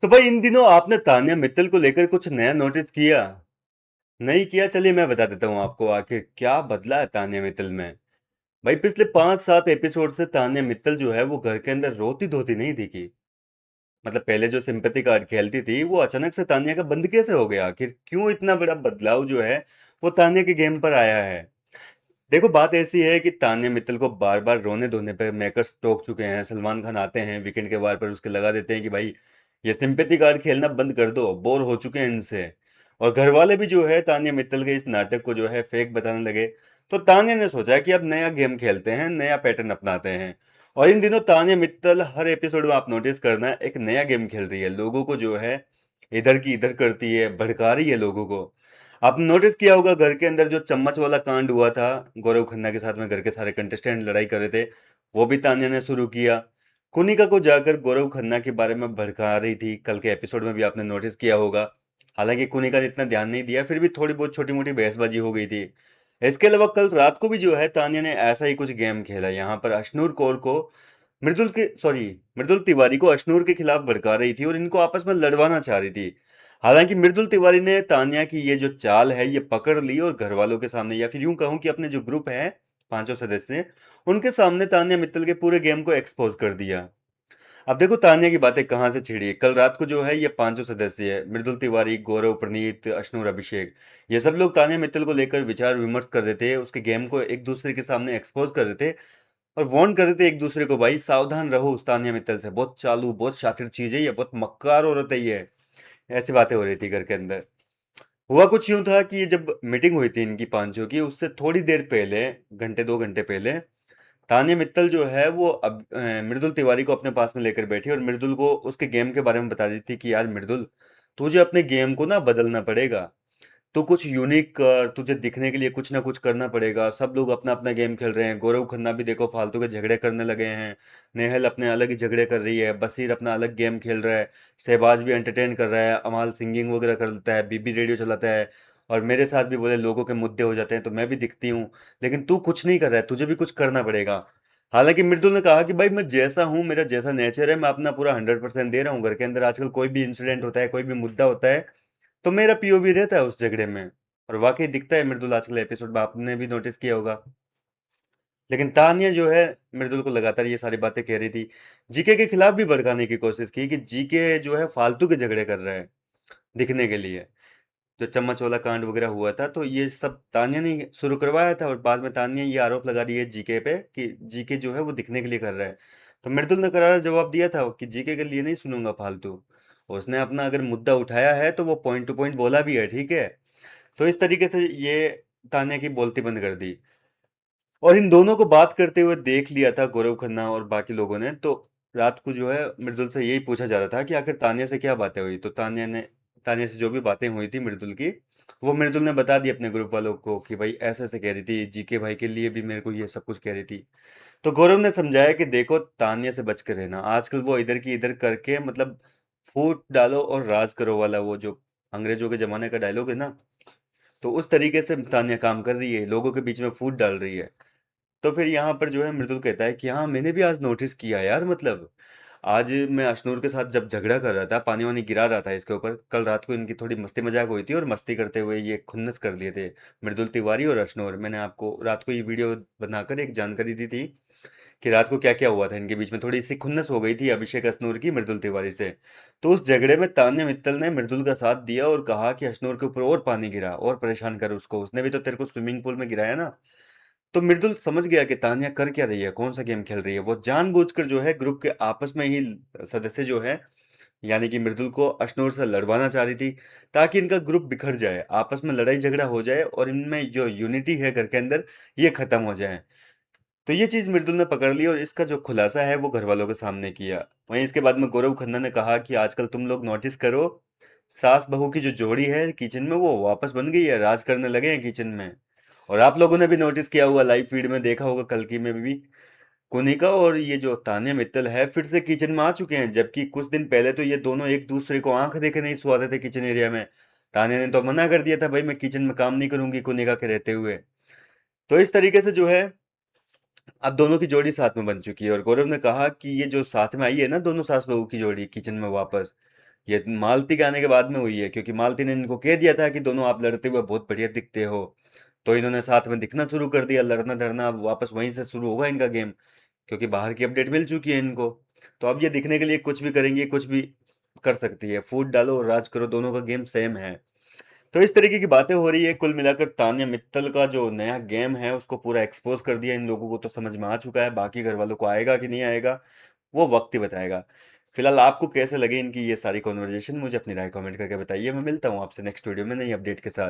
तो भाई इन दिनों आपने तान्या मित्तल को लेकर कुछ नया नोटिस किया? नहीं किया? चलिए मैं बता देता हूँ आपको आखिर क्या बदला है तान्या मित्तल में। भाई पिछले 5-7 एपिसोड से तान्या मित्तल जो है वो घर के अंदर रोती धोती नहीं दिखी। मतलब पहले जो सिंपैथी कार्ड खेलती थी वो अचानक से तान्या का बंद कैसे हो गया? आखिर क्यों इतना बड़ा बदलाव जो है वो तान्या के गेम पर आया है? देखो बात ऐसी है कि तान्या मित्तल को बार बार रोने धोने पे मेकर्स टोक चुके हैं। सलमान खान आते हैं वीकेंड के बार पर उसके लगा देते हैं कि भाई ये सिंपैथी कार्ड खेलना बंद कर दो, बोर हो चुके हैं इनसे। और घर वाले भी जो है तान्या मित्तल के इस नाटक को जो है फेक बताने लगे। तो तान्या ने सोचा कि अब नया गेम खेलते हैं, नया पैटर्न अपनाते हैं। और इन दिनों तान्या मित्तल हर एपिसोड में आप नोटिस करना एक नया गेम खेल रही है, लोगों को जो है इधर की इधर करती है, भड़का रही है लोगों को। आपने नोटिस किया होगा घर के अंदर जो चम्मच वाला कांड हुआ था, गौरव खन्ना के साथ में घर के सारे कंटेस्टेंट लड़ाई कर रहे थे, वो भी तान्या ने शुरू किया। कुनिका को जाकर गौरव खन्ना के बारे में भड़का रही थी, कल के एपिसोड में भी आपने नोटिस किया होगा। हालांकि कुनिका ने इतना ध्यान नहीं दिया, फिर भी थोड़ी बहुत छोटी मोटी बहसबाजी हो गई थी। इसके अलावा कल रात को भी जो है तान्या ने ऐसा ही कुछ गेम खेला। यहाँ पर अशनूर कौर को मृदुल तिवारी को अशनूर के खिलाफ भड़का रही थी और इनको आपस में लड़वाना चाह रही थी। हालांकि मृदुल तिवारी ने तान्या की ये जो चाल है ये पकड़ ली और घर वालों के सामने, या फिर यूं कहूं कि अपने जो ग्रुप है, पांचों सदस्य, उनके सामने तान्या मित्तल के पूरे गेम को एक्सपोज कर दिया। अब देखो तान्या की बातें कहाँ से छिड़ी। कल रात को जो है ये पांचों सदस्य है, मृदुल तिवारी, गौरव, प्रणीत, अशनूर, अभिषेक, ये सब लोग तान्या मित्तल को लेकर विचार विमर्श कर रहे थे, उसके गेम को एक दूसरे के सामने एक्सपोज कर रहे थे और वार्न कर रहे थे एक दूसरे को, भाई सावधान रहो उस तान्या मित्तल से, बहुत चालू, बहुत शातिर चीज है ये, बहुत मक्कार औरत है ये। ऐसी बातें हो रही थी घर के अंदर। हुआ कुछ यूं था कि ये जब मीटिंग हुई थी इनकी पांचों की, उससे थोड़ी देर पहले, घंटे 2 घंटे पहले, तान्या मित्तल जो है वो अब मृदुल तिवारी को अपने पास में लेकर बैठी और मृदुल को उसके गेम के बारे में बता रही थी कि यार मृदुल, तुझे अपने गेम को ना बदलना पड़ेगा। तो कुछ यूनिक कर, तुझे दिखने के लिए कुछ ना कुछ करना पड़ेगा। सब लोग अपना अपना गेम खेल रहे हैं, गौरव खन्ना भी देखो फालतू के झगड़े करने लगे हैं, नेहल अपने अलग ही झगड़े कर रही है, बसीर अपना अलग गेम खेल रहा है, शहबाज भी एंटरटेन कर रहा है, अमाल सिंगिंग वगैरह करता है, बीबी रेडियो चलाता है, और मेरे साथ भी बोले लोगों के मुद्दे हो जाते हैं तो मैं भी दिखती हूँ। लेकिन तू कुछ नहीं कर रहा है, तुझे भी कुछ करना पड़ेगा। हालांकि मृदुल ने कहा कि भाई मैं जैसा हूँ, मेरा जैसा नेचर है, मैं अपना पूरा 100% दे रहा हूँ। घर के अंदर आजकल कोई भी इंसिडेंट होता है, कोई भी मुद्दा होता है, तो मेरा पीओवी रहता है उस झगड़े में। और वाकई दिखता है मृदुल आजकल एपिसोड में, आपने भी नोटिस किया होगा। लेकिन तान्या जो है मृदुल को लगातार ये सारी बातें कह रही थी, जीके के खिलाफ भी भड़काने की कोशिश की कि जीके जो है फालतू के झगड़े कर रहा है दिखने के लिए। जो चम्मच वाला कांड वगैरह हुआ था तो ये सब तान्या ने शुरू करवाया था, और बाद में तान्या ये आरोप लगा रही है जीके पे कि जीके जो है वो दिखने के लिए कर रहा है। तो मृदुल ने करारा जवाब दिया था कि जीके के लिए नहीं सुनूंगा फालतू। उसने अपना अगर मुद्दा उठाया है तो वो पॉइंट टू पॉइंट बोला भी है, ठीक है। तो इस तरीके से ये तान्या की बोलती बंद कर दी। और इन दोनों को बात करते हुए देख लिया था गौरव खन्ना और बाकी लोगों ने। तो रात को जो है मृदुल से यही पूछा जा रहा था कि आखिर तान्या से क्या बातें हुई। तो तान्या से जो भी बातें हुई थी मृदुल की, वो मृदुल ने बता दी अपने ग्रुप वालों को कि भाई ऐसे ऐसे कह रही थी, जीके भाई के लिए भी मेरे को ये सब कुछ कह रही थी। तो गौरव ने समझाया कि देखो तान्या से बच कर रहना, आजकल वो इधर की इधर करके मतलब फूट डालो और राज करो वाला वो जो अंग्रेजों के जमाने का डायलॉग है ना, तो उस तरीके से तान्या काम कर रही है, लोगों के बीच में फूट डाल रही है। तो फिर यहाँ पर जो है मृदुल कहता है कि हाँ मैंने भी आज नोटिस किया यार, मतलब आज मैं अशनूर के साथ जब झगड़ा कर रहा था, पानी वानी गिरा रहा था इसके ऊपर, कल रात को इनकी थोड़ी मस्ती मजाक हुई थी और मस्ती करते हुए ये खुन्नस कर लिए थे मृदुल तिवारी और अशनूर। मैंने आपको रात को ये वीडियो बनाकर एक जानकारी दी थी कि रात को क्या क्या हुआ था इनके बीच में, थोड़ी सी खुन्नस हो गई थी अभिषेक अशनूर की मृदुल तिवारी से। तो उस झगड़े में तान्या मित्तल ने मृदुल का साथ दिया और कहा कि अशनूर के ऊपर और पानी गिरा और परेशान कर उसको, उसने भी तो तेरे को स्विमिंग पूल में गिराया ना। तो मृदुल समझ गया कि तान्या कर क्या रही है, कौन सा गेम खेल रही है। वो जानबूझकर जो है ग्रुप के आपस में ही सदस्य जो है, यानी कि मृदुल को अशनूर से लड़वाना चाह रही थी, ताकि इनका ग्रुप बिखर जाए, आपस में लड़ाई झगड़ा हो जाए और इनमें जो यूनिटी है घर के अंदर ये खत्म हो जाए। तो ये चीज मृदुल ने पकड़ ली और इसका जो खुलासा है वो घर वालों के सामने किया। वहीं इसके बाद में गौरव खन्ना ने कहा कि आजकल तुम लोग नोटिस करो, सास बहू की जो जोड़ी है किचन में वो वापस बन गई है, राज करने लगे हैं किचन में। और आप लोगों ने भी नोटिस किया होगा, लाइव फीड में देखा होगा, कल की में भी कुनिका और ये जो तान्या मित्तल है फिर से किचन में आ चुके हैं, जबकि कुछ दिन पहले तो ये दोनों एक दूसरे को आंख देखे नहीं सुहाते थे किचन एरिया में। तान्या ने तो मना कर दिया था भाई मैं किचन में काम नहीं करूंगी कुनिका के रहते हुए। तो इस तरीके से जो है अब दोनों की जोड़ी साथ में बन चुकी है, और गौरव ने कहा कि ये जो साथ में आई है ना दोनों सास बहू की जोड़ी किचन में वापस, ये मालती के आने के बाद में हुई है, क्योंकि मालती ने इनको कह दिया था कि दोनों आप लड़ते हुए बहुत बढ़िया दिखते हो, तो इन्होंने साथ में दिखना शुरू कर दिया, लड़ना धरना अब वापस वहीं से शुरू होगा इनका गेम, क्योंकि बाहर की अपडेट मिल चुकी है इनको। तो अब ये दिखने के लिए कुछ भी करेंगे, कुछ भी कर सकती है, फूट डालो और राज करो, दोनों का गेम सेम है। तो इस तरीके की बातें हो रही है। कुल मिलाकर तान्या मित्तल का जो नया गेम है उसको पूरा एक्सपोज कर दिया इन लोगों को, तो समझ में आ चुका है, बाकी घर वालों को आएगा कि नहीं आएगा वो वक्त ही बताएगा। फिलहाल आपको कैसे लगे इनकी ये सारी कॉन्वर्जेशन, मुझे अपनी राय कमेंट करके बताइए। मैं मिलता हूँ आपसे नेक्स्ट वीडियो में नई अपडेट के साथ।